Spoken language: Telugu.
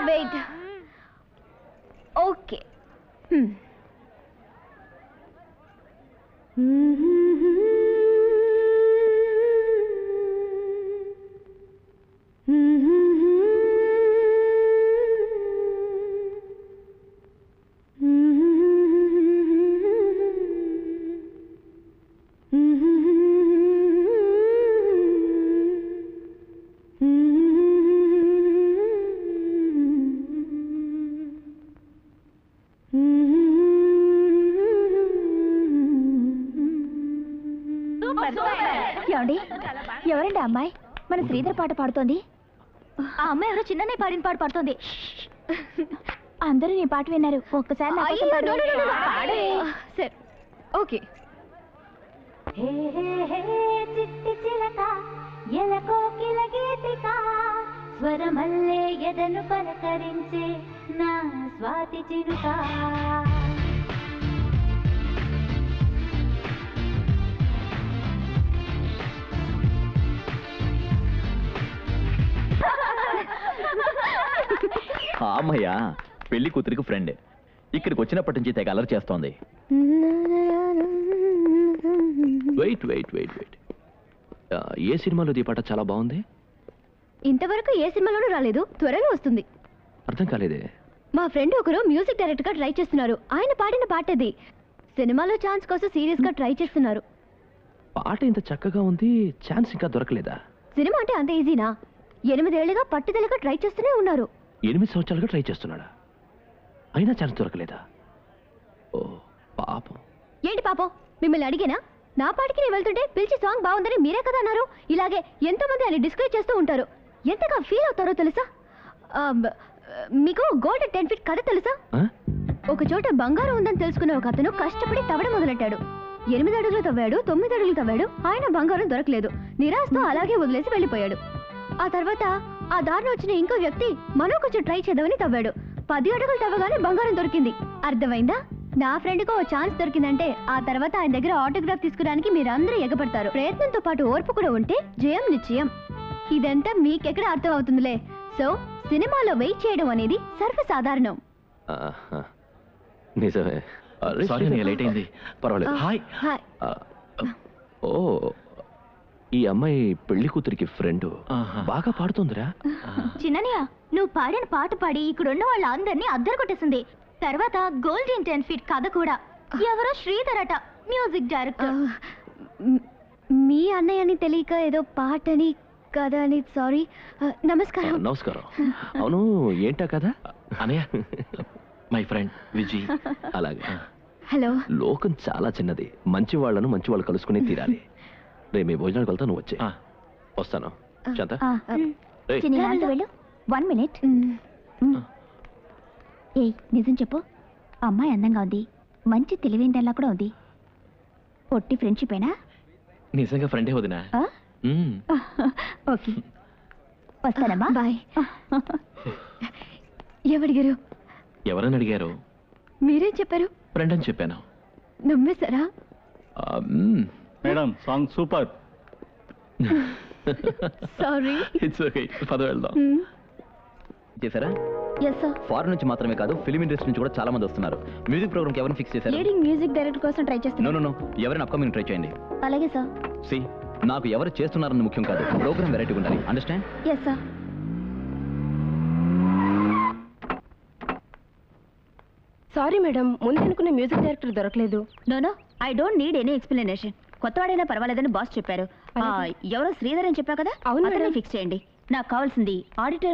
వెయిట్. ఓకే. ఎవరండి అమ్మాయి? మన శ్రీధర్ పాట పాడుతోంది. ఆ అమ్మాయి ఎవరో చిన్ననే పాడిన పాట పాడుతోంది. అందరూ నీ పాట విన్నారు. ఒక్కసారి సరే ఓకే. చిట్టి చిలక ఎలకో కిలగీతిక స్వరమల్లే ఎదను పలకరించే నా స్వాతి చిరుక. అమ్మయ్య పెళ్లి కూతురికి ఫ్రెండ్ ఇక్కడికి వచ్చినప్పటి నుంచి తెగ అలర్ చేస్తోంది. వెయిట్ వెయిట్ వెయిట్ వెయిట్ ఏ సినిమాలో ఈ పాట చాలా బాగుంది. ఇంతవరకు ఏ సినిమాలోనూ రాలేదు, త్వరలో వస్తుంది. అర్థం కాలేదే. మా ఫ్రెండ్ ఒకరు మ్యూజిక్ డైరెక్టర్ గా ట్రై చేస్తున్నారు. ఆయన పాడిన పాటది. సినిమాలో ఛాన్స్ కోసం సీరియస్ గా ట్రై చేస్తున్నారు. పాట ఇంత చక్కగా ఉంది, ఛాన్స్ ఇంకా దొరకలేదా? సినిమా అంటే అంత ఈజీనా? 8 ఏళ్లుగా పట్టుదలగా ట్రై చేస్తూనే ఉన్నారు. 8 సంవత్సరాలుగా ట్రై చేస్తున్నాడా? అయినా ఛాన్స్ దొరకలేదా? ఓ పాపం. ఏంటి పాపం? మిమ్మల్ని అడిగేనా? నా పాటికి నేను వెళ్తుంటే పిలిచి సాంగ్ బాగుందని మీరే కదా అన్నారు. ఇలాగే ఎంతో మంది ఆయన డిస్కరేజ్ చేస్తూ ఉంటారు. ఎంతగా ఫీల్ అవుతారో తెలుసా? మీకు గోల్డ్ 10 ఫీట్ కథ తెలుసా? ఒక చోట బంగారం ఉందని తెలుసుకున్న ఒక అతను కష్టపడి తవ్వడం మొదలెట్టాడు. 8 అడుగులు తవ్వాడు, 9 అడుగులు తవ్వాడు. ఆయన బంగారం దొరకలేదు. నిరాశతో అలాగే వదిలేసి వెళ్ళిపోయాడు. ఆ తర్వాత ఆ దారిలో వచ్చిన ఇంకో వ్యక్తి మనం కొంచెం ట్రై చేద్దామని తవ్వాడు. 10 అడుగులు తవ్వగానే బంగారం దొరికింది. అర్థమైందా? నా ఫ్రెండ్కి ఓ ఛాన్స్ దొరికిందంటే ఆ తర్వాత ఆయన దగ్గర ఆటోగ్రాఫ్ తీసుకోవడానికి మీరందరూ ఎగపడతారు. ప్రయత్నంతో పాటు ఓర్పు కూడా ఉంటే జయం నిశ్చయం. ఇదంతా మీకెక్కడ అర్థం అవుతుందిలే. సో సినిమాలో వెయిట్ చేయడం అనేది సర్వసాధారణం. నిజమే. సారీ లేట్ అయింది. పర్వాలేదు. హాయ్. ఓ ఈ అమ్మాయి పెళ్లి కూతురికి ఫ్రెండ్. బాగా పాడుతుందిరా. చిన్నయ్య, నువ్వు పాడిన పాట పాడి ఇక్కడున్న వాళ్ళందరినీ అద్దరు కొట్టేసింది. తర్వాత గోల్డెన్ 10 ఫీట్ కథ కూడా. ఎవరో శ్రీధర్ అట, మ్యూజిక్ డైరెక్టర్. మీ అన్నయ్యని తెలియక ఏదో పాటని కథ అని. సారీ. నమస్కారం. నమస్కారం. అవును ఏంటా కదా? అన్నయ్య మై ఫ్రెండ్ విజయ్. అలాగే. హలో. లోకం చాలా చిన్నది. మంచి వాళ్ళను మంచి వాళ్ళు కలుసుకుని తీరాలి. రే మీ భోజనానికి వెళ్తా, నువ్వు వచ్చే. వస్తాను. శాంత వెళ్ళు. 1 మినిట్. ఏ నిజం చెప్పు. అమ్మాయి అందంగా ఉంది, మంచి తెలివైందల్లా కూడా ఉంది. పొట్టి ఫ్రెండ్షిప్ అయినా? నిజంగా ఫ్రెండే వదినా. ఓకే వస్తానమ్మా. బాయ్. ఎవడిగారు? ఎవరని అడిగారు? మీరేం చెప్పారు? ఫ్రెండ్ అని చెప్పాను. నమ్మేశారా? Madam song super. Sorry. It's okay. పద వెళ్దాం. చేశారా? yes sir. ఫారెన్ నుంచి మాత్రమే కాదు, ఫిల్మ్ ఇండస్ట్రీ నుంచి కూడా చాలా మంది వస్తున్నారు. మ్యూజిక్ ప్రోగ్రామ్ కి ఎవరిని ఫిక్స్ చేశారు? లీడింగ్ మ్యూజిక్ డైరెక్టర్ కోసం ట్రై చేస్తున్నాను. నో ఎవరైనా అప్కమింగ్ ట్రై చేయండి. అలాగే సార్. సి నాకు ఎవరు చేస్తున్నారని ముఖ్యం కాదు, ప్రోగ్రామ్ వెరైటీ ఉండాలి. Understand? yes sir. Sorry madam, ముందు అనుకున్న మ్యూజిక్ డైరెక్టర్ దొరకలేదు. No I don't need any explanation. కొత్తవాడైనా పర్వాలేదని బాస్ చెప్పారు. ఎవరో శ్రీధర్ అని చెప్పా కదా, అవును ఫిక్స్ చేయండి. నాకు కావాల్సింది ఆడిటర్